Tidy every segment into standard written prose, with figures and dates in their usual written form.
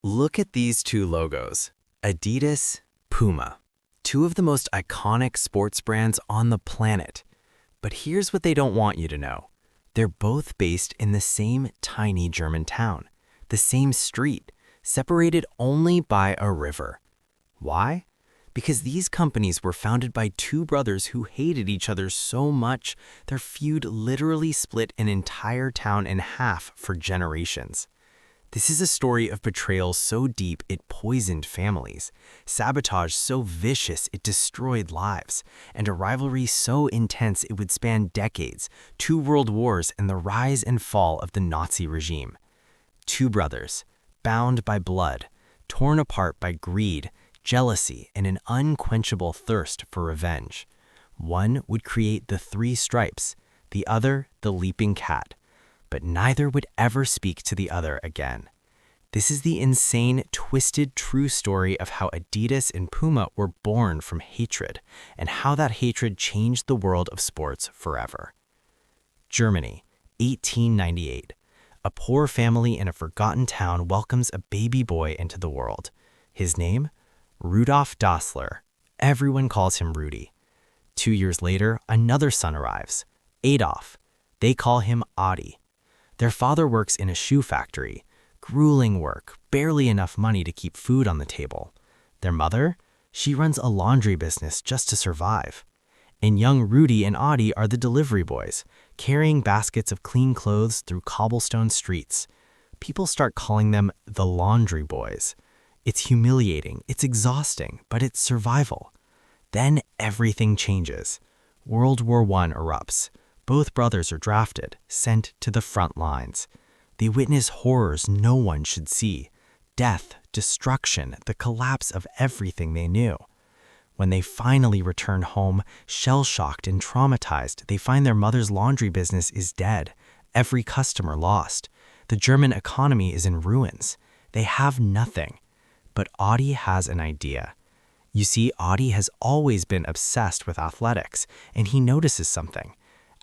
Look at these two logos, Adidas, Puma, two of the most iconic sports brands on the planet. But here's what they don't want you to know. They're both based in the same tiny German town, the same street, separated only by a river. Why? Because these companies were founded by two brothers who hated each other so much, their feud literally split an entire town in half for generations. This is a story of betrayal so deep it poisoned families, sabotage so vicious it destroyed lives, and a rivalry so intense it would span decades, 2 world wars, and the rise and fall of the Nazi regime. Two brothers, bound by blood, torn apart by greed, jealousy, and an unquenchable thirst for revenge. One would create the 3 stripes, the other the leaping cat. But neither would ever speak to the other again. This is the insane, twisted, true story of how Adidas and Puma were born from hatred, and how that hatred changed the world of sports forever. Germany, 1898. A poor family in a forgotten town welcomes a baby boy into the world. His name? Rudolf Dassler. Everyone calls him Rudy. 2 years later, another son arrives, Adolf. They call him Adi. Their father works in a shoe factory. Grueling work, barely enough money to keep food on the table. Their mother? She runs a laundry business just to survive. And young Rudy and Adi are the delivery boys, carrying baskets of clean clothes through cobblestone streets. People start calling them the laundry boys. It's humiliating, it's exhausting, but it's survival. Then everything changes. World War I erupts. Both brothers are drafted, sent to the front lines. They witness horrors no one should see. Death, destruction, the collapse of everything they knew. When they finally return home, shell-shocked and traumatized, they find their mother's laundry business is dead, every customer lost. The German economy is in ruins. They have nothing. But Adi has an idea. You see, Adi has always been obsessed with athletics, and he notices something.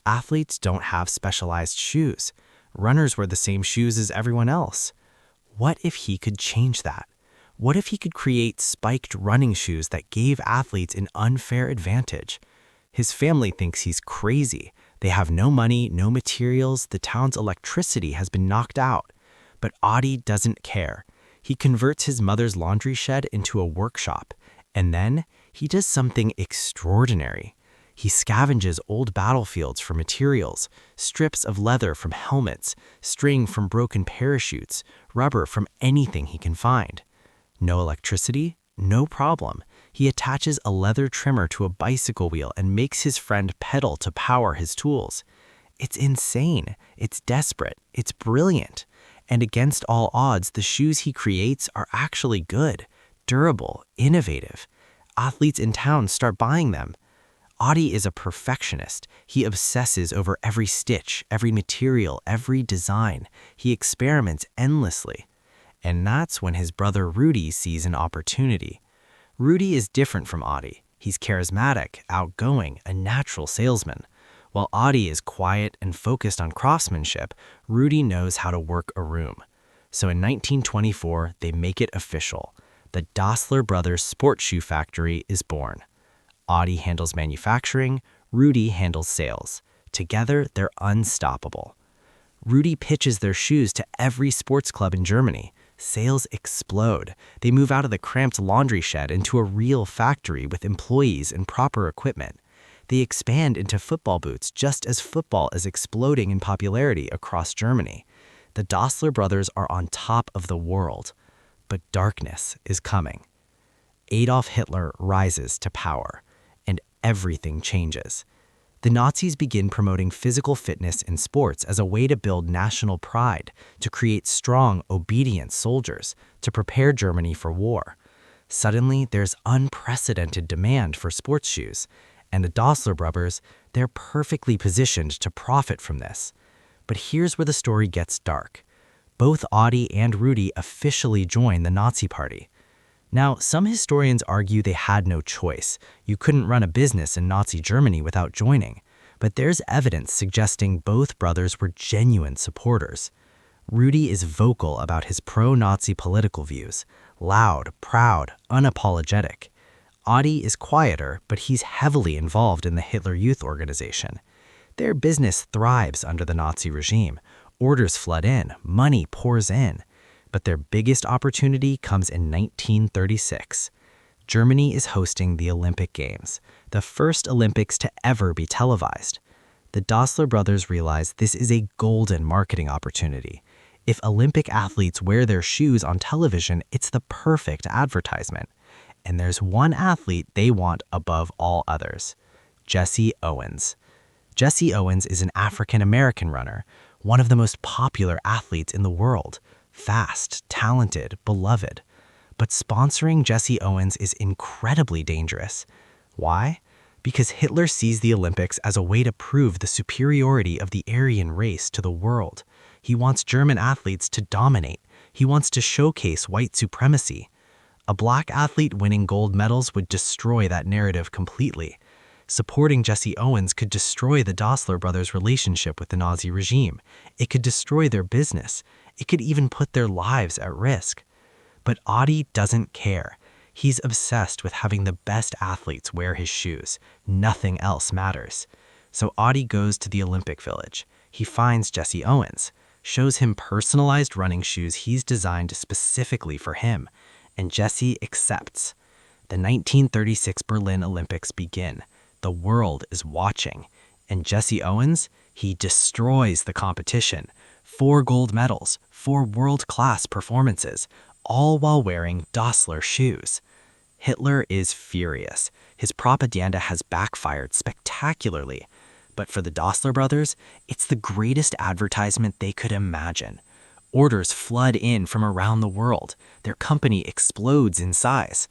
Athletes don't have specialized shoes. Runners wear the same shoes as everyone else. What if he could change that? What if he could create spiked running shoes that gave athletes an unfair advantage? His family thinks he's crazy. They have no money, no materials, the town's electricity has been knocked out. But Adi doesn't care. He converts his mother's laundry shed into a workshop. And then he does something extraordinary. He scavenges old battlefields for materials, strips of leather from helmets, string from broken parachutes, rubber from anything he can find. No electricity? No problem. He attaches a leather trimmer to a bicycle wheel and makes his friend pedal to power his tools. It's insane. It's desperate. It's brilliant. And against all odds, the shoes he creates are actually good, durable, innovative. Athletes in town start buying them. Adi is a perfectionist. He obsesses over every stitch, every material, every design. He experiments endlessly. And that's when his brother Rudy sees an opportunity. Rudy is different from Adi. He's charismatic, outgoing, a natural salesman. While Adi is quiet and focused on craftsmanship, Rudy knows how to work a room. So in 1924, they make it official. The Dassler Brothers Sports Shoe Factory is born. Adi handles manufacturing, Rudy handles sales. Together, they're unstoppable. Rudy pitches their shoes to every sports club in Germany. Sales explode. They move out of the cramped laundry shed into a real factory with employees and proper equipment. They expand into football boots just as football is exploding in popularity across Germany. The Dassler brothers are on top of the world. But darkness is coming. Adolf Hitler rises to power. And everything changes. The Nazis begin promoting physical fitness in sports as a way to build national pride, to create strong, obedient soldiers, to prepare Germany for war. Suddenly, there's unprecedented demand for sports shoes, and the Dassler brothers, they're perfectly positioned to profit from this. But here's where the story gets dark. Both Adi and Rudy officially join the Nazi Party. Now, some historians argue they had no choice. You couldn't run a business in Nazi Germany without joining. But there's evidence suggesting both brothers were genuine supporters. Rudi is vocal about his pro-Nazi political views, loud, proud, unapologetic. Adi is quieter, but he's heavily involved in the Hitler Youth Organization. Their business thrives under the Nazi regime. Orders flood in, money pours in. But their biggest opportunity comes in 1936. Germany is hosting the Olympic Games, the first Olympics to ever be televised. The Dassler brothers realize this is a golden marketing opportunity. If Olympic athletes wear their shoes on television, it's the perfect advertisement. And there's one athlete they want above all others: Jesse Owens. Jesse Owens is an African-American runner, one of the most popular athletes in the world. Fast, talented, beloved. But sponsoring Jesse Owens is incredibly dangerous. Why? Because Hitler sees the Olympics as a way to prove the superiority of the Aryan race to the world. He wants German athletes to dominate. He wants to showcase white supremacy. A black athlete winning gold medals would destroy that narrative completely. Supporting Jesse Owens could destroy the Dassler brothers' relationship with the Nazi regime. It could destroy their business. It could even put their lives at risk. But Adi doesn't care. He's obsessed with having the best athletes wear his shoes. Nothing else matters. So Adi goes to the Olympic Village. He finds Jesse Owens, shows him personalized running shoes he's designed specifically for him, and Jesse accepts. The 1936 Berlin Olympics begin. The world is watching. And Jesse Owens, he destroys the competition. 4 gold medals, 4 world-class performances, all while wearing Dassler shoes. Hitler is furious. His propaganda has backfired spectacularly. But for the Dassler brothers, it's the greatest advertisement they could imagine. Orders flood in from around the world. Their company explodes in size.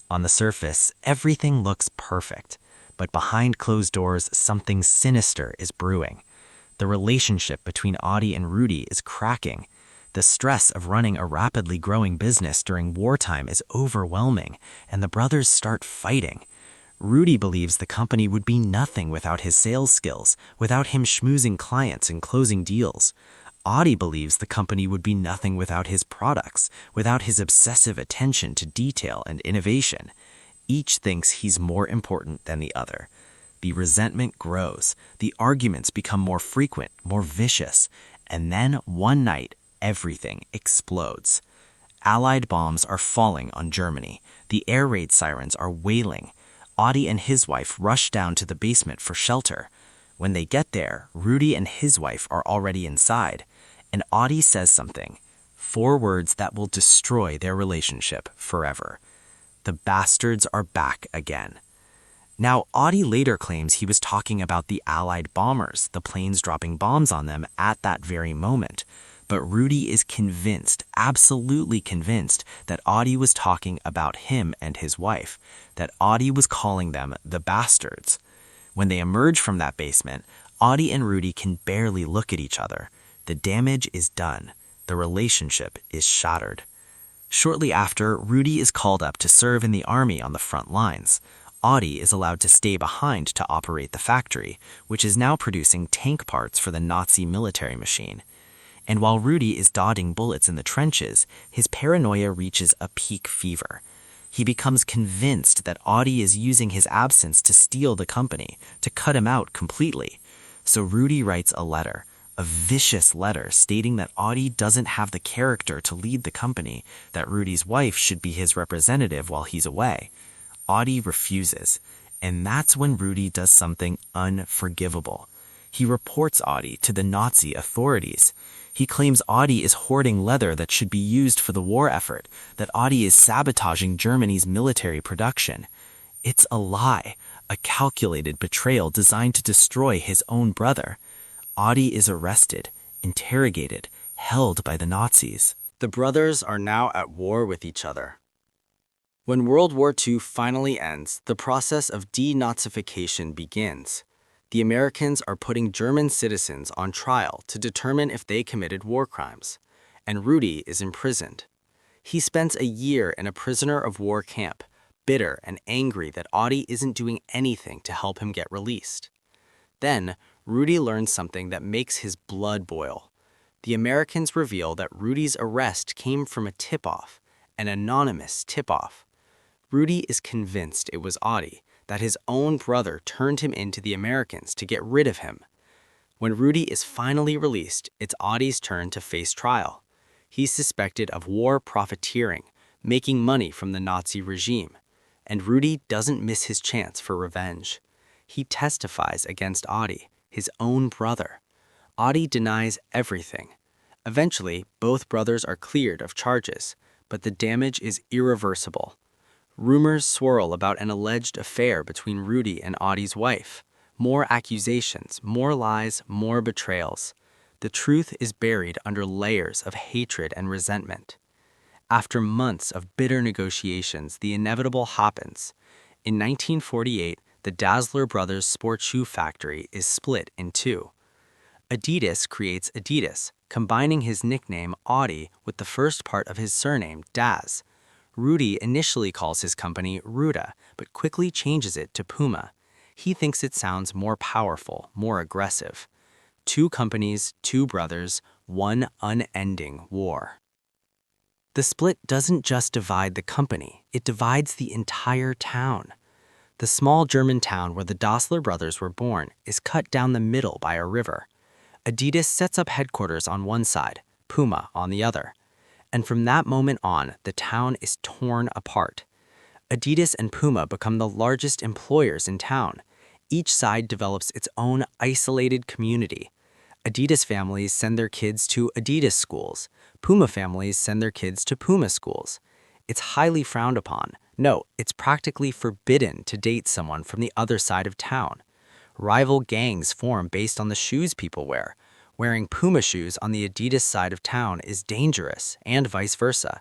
On the surface, everything looks perfect. But behind closed doors, something sinister is brewing. The relationship between Adi and Rudi is cracking. The stress of running a rapidly growing business during wartime is overwhelming, and the brothers start fighting. Rudi believes the company would be nothing without his sales skills, without him schmoozing clients and closing deals. Adi believes the company would be nothing without his products, without his obsessive attention to detail and innovation. Each thinks he's more important than the other. The resentment grows. The arguments become more frequent, more vicious. And then, one night, everything explodes. Allied bombs are falling on Germany. The air raid sirens are wailing. Adi and his wife rush down to the basement for shelter. When they get there, Rudi and his wife are already inside. And Adi says something. 4 words that will destroy their relationship forever. The bastards are back again. Now, Adi later claims he was talking about the Allied bombers, the planes dropping bombs on them at that very moment. But Rudi is convinced, absolutely convinced, that Adi was talking about him and his wife, that Adi was calling them the bastards. When they emerge from that basement, Adi and Rudi can barely look at each other. The damage is done. The relationship is shattered. Shortly after, Rudi is called up to serve in the army on the front lines. Adi is allowed to stay behind to operate the factory, which is now producing tank parts for the Nazi military machine. And while Rudi is dodging bullets in the trenches, his paranoia reaches a peak fever. He becomes convinced that Adi is using his absence to steal the company, to cut him out completely. So Rudi writes a letter, a vicious letter stating that Adi doesn't have the character to lead the company, that Rudi's wife should be his representative while he's away. Adi refuses, and that's when Rudi does something unforgivable. He reports Adi to the Nazi authorities. He claims Adi is hoarding leather that should be used for the war effort, that Adi is sabotaging Germany's military production. It's a lie, a calculated betrayal designed to destroy his own brother. Adi is arrested, interrogated, held by the Nazis. The brothers are now at war with each other. When World War II finally ends, the process of denazification begins. The Americans are putting German citizens on trial to determine if they committed war crimes, and Rudi is imprisoned. He spends a year in a prisoner of war camp, bitter and angry that Adi isn't doing anything to help him get released. Then, Rudi learns something that makes his blood boil. The Americans reveal that Rudy's arrest came from a tip-off, an anonymous tip-off. Rudy is convinced it was Adi, that his own brother turned him into the Americans to get rid of him. When Rudy is finally released, it's Adi's turn to face trial. He's suspected of war profiteering, making money from the Nazi regime. And Rudy doesn't miss his chance for revenge. He testifies against Adi, his own brother. Adi denies everything. Eventually, both brothers are cleared of charges, but the damage is irreversible. Rumors swirl about an alleged affair between Rudy and Adi's wife. More accusations, more lies, more betrayals. The truth is buried under layers of hatred and resentment. After months of bitter negotiations, the inevitable happens. In 1948, the Dassler brothers' sports shoe factory is split in two. Adidas creates Adidas, combining his nickname Adi with the first part of his surname, Das. Rudy initially calls his company Ruda, but quickly changes it to Puma. He thinks it sounds more powerful, more aggressive. Two companies, two brothers, one unending war. The split doesn't just divide the company, it divides the entire town. The small German town where the Dassler brothers were born is cut down the middle by a river. Adidas sets up headquarters on one side, Puma on the other. And from that moment on, the town is torn apart. Adidas and Puma become the largest employers in town. Each side develops its own isolated community. Adidas families send their kids to Adidas schools. Puma families send their kids to Puma schools. It's highly frowned upon. No, it's practically forbidden to date someone from the other side of town. Rival gangs form based on the shoes people wear. Wearing Puma shoes on the Adidas side of town is dangerous, and vice versa.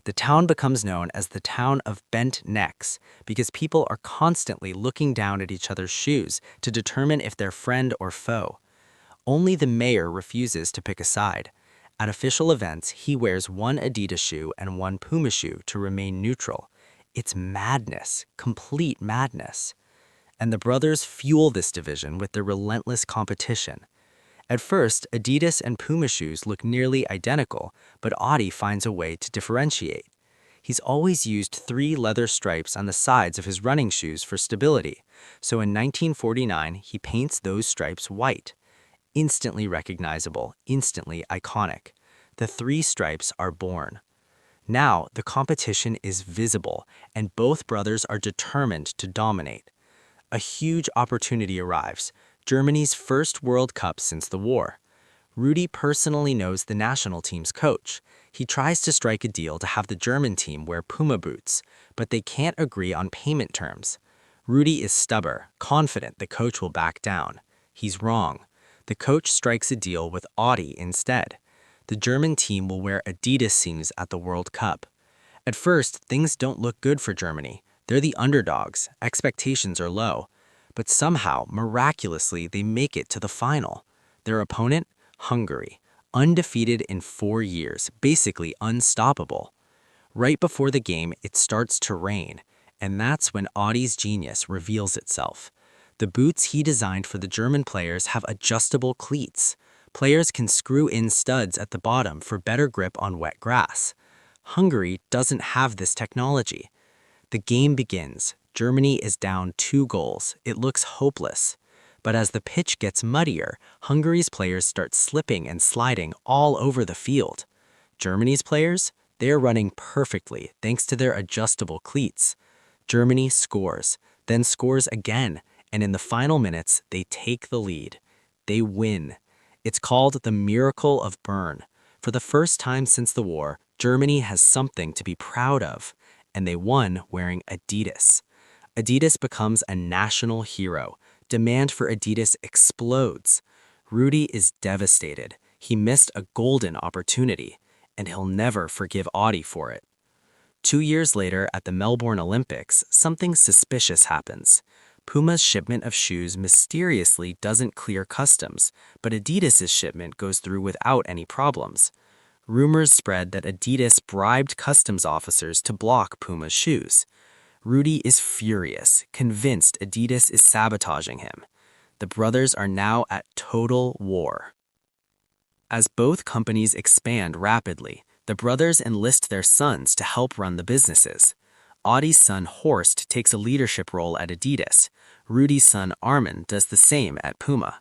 The town becomes known as the town of bent necks because people are constantly looking down at each other's shoes to determine if they're friend or foe. Only the mayor refuses to pick a side. At official events, he wears one Adidas shoe and one Puma shoe to remain neutral. It's madness, complete madness. And the brothers fuel this division with their relentless competition. At first, Adidas and Puma shoes look nearly identical, but Adi finds a way to differentiate. He's always used 3 leather stripes on the sides of his running shoes for stability, so in 1949 he paints those stripes white. Instantly recognizable, instantly iconic. The 3 stripes are born. Now, the competition is visible, and both brothers are determined to dominate. A huge opportunity arrives, Germany's first World Cup since the war. Rudy personally knows the national team's coach. He tries to strike a deal to have the German team wear Puma boots, but they can't agree on payment terms. Rudy is stubborn, confident the coach will back down. He's wrong. The coach strikes a deal with Adi instead. The German team will wear Adidas seams at the World Cup. At first, things don't look good for Germany. They're the underdogs, expectations are low. But somehow, miraculously, they make it to the final. Their opponent? Hungary. Undefeated in 4 years, basically unstoppable. Right before the game, it starts to rain, and that's when Adi's genius reveals itself. The boots he designed for the German players have adjustable cleats. Players can screw in studs at the bottom for better grip on wet grass. Hungary doesn't have this technology. The game begins. Germany is down 2 goals. It looks hopeless. But as the pitch gets muddier, Hungary's players start slipping and sliding all over the field. Germany's players? They're running perfectly thanks to their adjustable cleats. Germany scores, then scores again, and in the final minutes, they take the lead. They win. It's called the Miracle of Bern. For the first time since the war, Germany has something to be proud of, and they won wearing Adidas. Adidas becomes a national hero. Demand for Adidas explodes. Rudy is devastated. He missed a golden opportunity, and he'll never forgive Adi for it. 2 years later, at the Melbourne Olympics, something suspicious happens. Puma's shipment of shoes mysteriously doesn't clear customs, but Adidas's shipment goes through without any problems. Rumors spread that Adidas bribed customs officers to block Puma's shoes. Rudy is furious, convinced Adidas is sabotaging him. The brothers are now at total war. As both companies expand rapidly, the brothers enlist their sons to help run the businesses. Adi's son Horst takes a leadership role at Adidas. Rudi's son Armin does the same at Puma.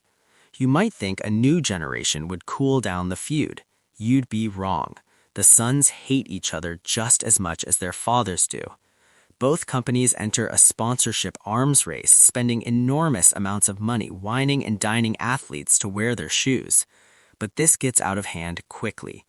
You might think a new generation would cool down the feud. You'd be wrong. The sons hate each other just as much as their fathers do. Both companies enter a sponsorship arms race, spending enormous amounts of money wining and dining athletes to wear their shoes. But this gets out of hand quickly.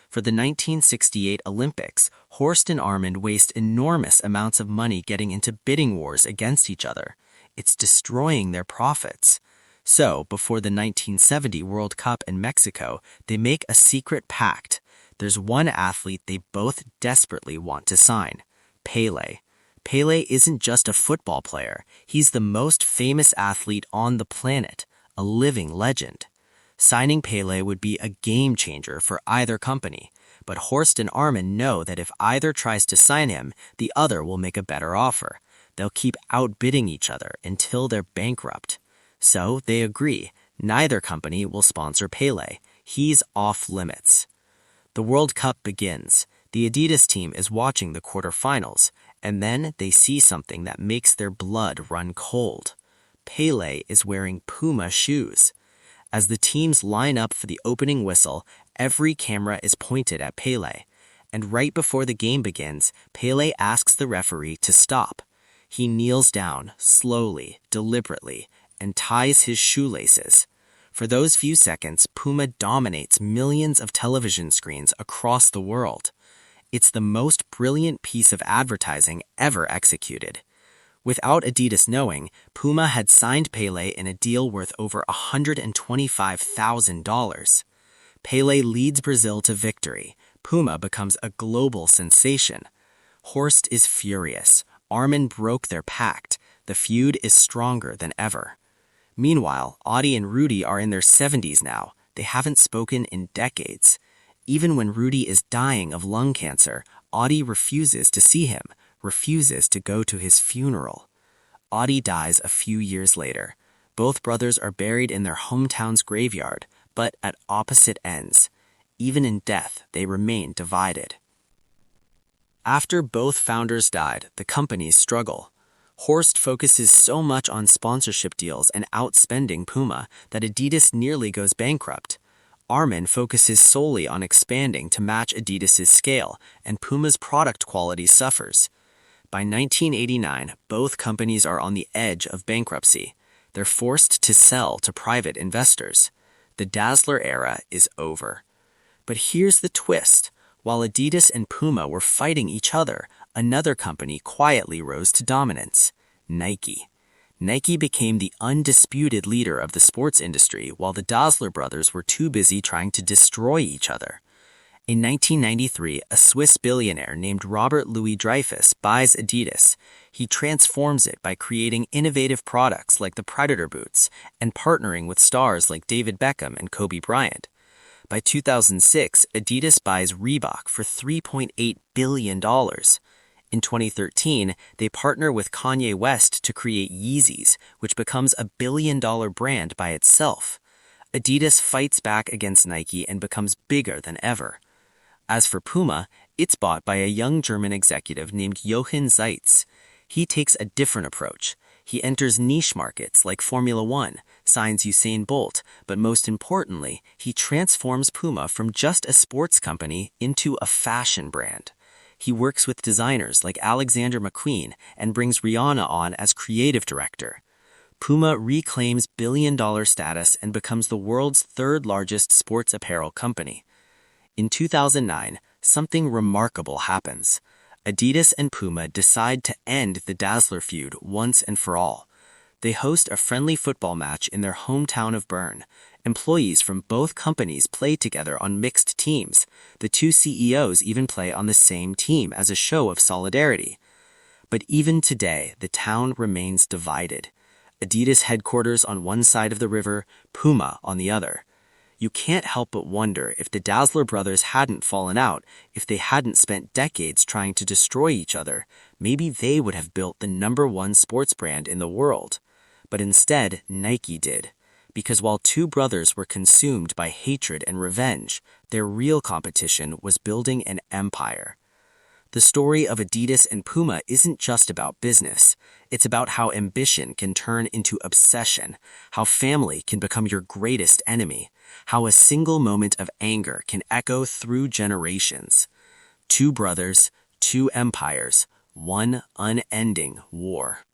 For the 1968 Olympics, Horst and Armin waste enormous amounts of money getting into bidding wars against each other. It's destroying their profits. So, before the 1970 World Cup in Mexico, they make a secret pact. There's one athlete they both desperately want to sign: Pelé. Pelé isn't just a football player. He's the most famous athlete on the planet, a living legend. Signing Pelé would be a game changer for either company, but Horst and Armin know that if either tries to sign him, the other will make a better offer. They'll keep outbidding each other until they're bankrupt. So they agree, neither company will sponsor Pelé. He's off limits. The World Cup begins. The Adidas team is watching the quarterfinals, and then they see something that makes their blood run cold. Pelé is wearing Puma shoes. As the teams line up for the opening whistle, every camera is pointed at Pelé. And right before the game begins, Pelé asks the referee to stop. He kneels down, slowly, deliberately, and ties his shoelaces. For those few seconds, Puma dominates millions of television screens across the world. It's the most brilliant piece of advertising ever executed. Without Adidas knowing, Puma had signed Pelé in a deal worth over $125,000. Pelé leads Brazil to victory. Puma becomes a global sensation. Horst is furious. Armin broke their pact. The feud is stronger than ever. Meanwhile, Adi and Rudi are in their 70s now. They haven't spoken in decades. Even when Rudi is dying of lung cancer, Adi refuses to see him, refuses to go to his funeral. Adi dies a few years later. Both brothers are buried in their hometown's graveyard, but at opposite ends. Even in death, they remain divided. After both founders died, the companies struggle. Horst focuses so much on sponsorship deals and outspending Puma that Adidas nearly goes bankrupt. Armin focuses solely on expanding to match Adidas's scale, and Puma's product quality suffers. By 1989, both companies are on the edge of bankruptcy. They're forced to sell to private investors. The Dazzler era is over. But here's the twist. While Adidas and Puma were fighting each other, another company quietly rose to dominance: Nike. Nike became the undisputed leader of the sports industry while the Dazzler brothers were too busy trying to destroy each other. In 1993, a Swiss billionaire named Robert Louis Dreyfus buys Adidas. He transforms it by creating innovative products like the Predator boots and partnering with stars like David Beckham and Kobe Bryant. By 2006, Adidas buys Reebok for $3.8 billion. In 2013, they partner with Kanye West to create Yeezys, which becomes a billion-dollar brand by itself. Adidas fights back against Nike and becomes bigger than ever. As for Puma, it's bought by a young German executive named Jochen Zeitz. He takes a different approach. He enters niche markets like Formula One, signs Usain Bolt, but most importantly, he transforms Puma from just a sports company into a fashion brand. He works with designers like Alexander McQueen and brings Rihanna on as creative director. Puma reclaims billion-dollar status and becomes the world's third-largest sports apparel company. In 2009, something remarkable happens. Adidas and Puma decide to end the Dazzler feud once and for all. They host a friendly football match in their hometown of Bern. Employees from both companies play together on mixed teams. The two CEOs even play on the same team as a show of solidarity. But even today, the town remains divided. Adidas headquarters on one side of the river, Puma on the other. You can't help but wonder if the Dazzler brothers hadn't fallen out, if they hadn't spent decades trying to destroy each other, maybe they would have built the #1 sports brand in the world. But instead, Nike did. because while two brothers were consumed by hatred and revenge, their real competition was building an empire. The story of Adidas and Puma isn't just about business. It's about how ambition can turn into obsession, how family can become your greatest enemy, how a single moment of anger can echo through generations. Two brothers, two empires, one unending war.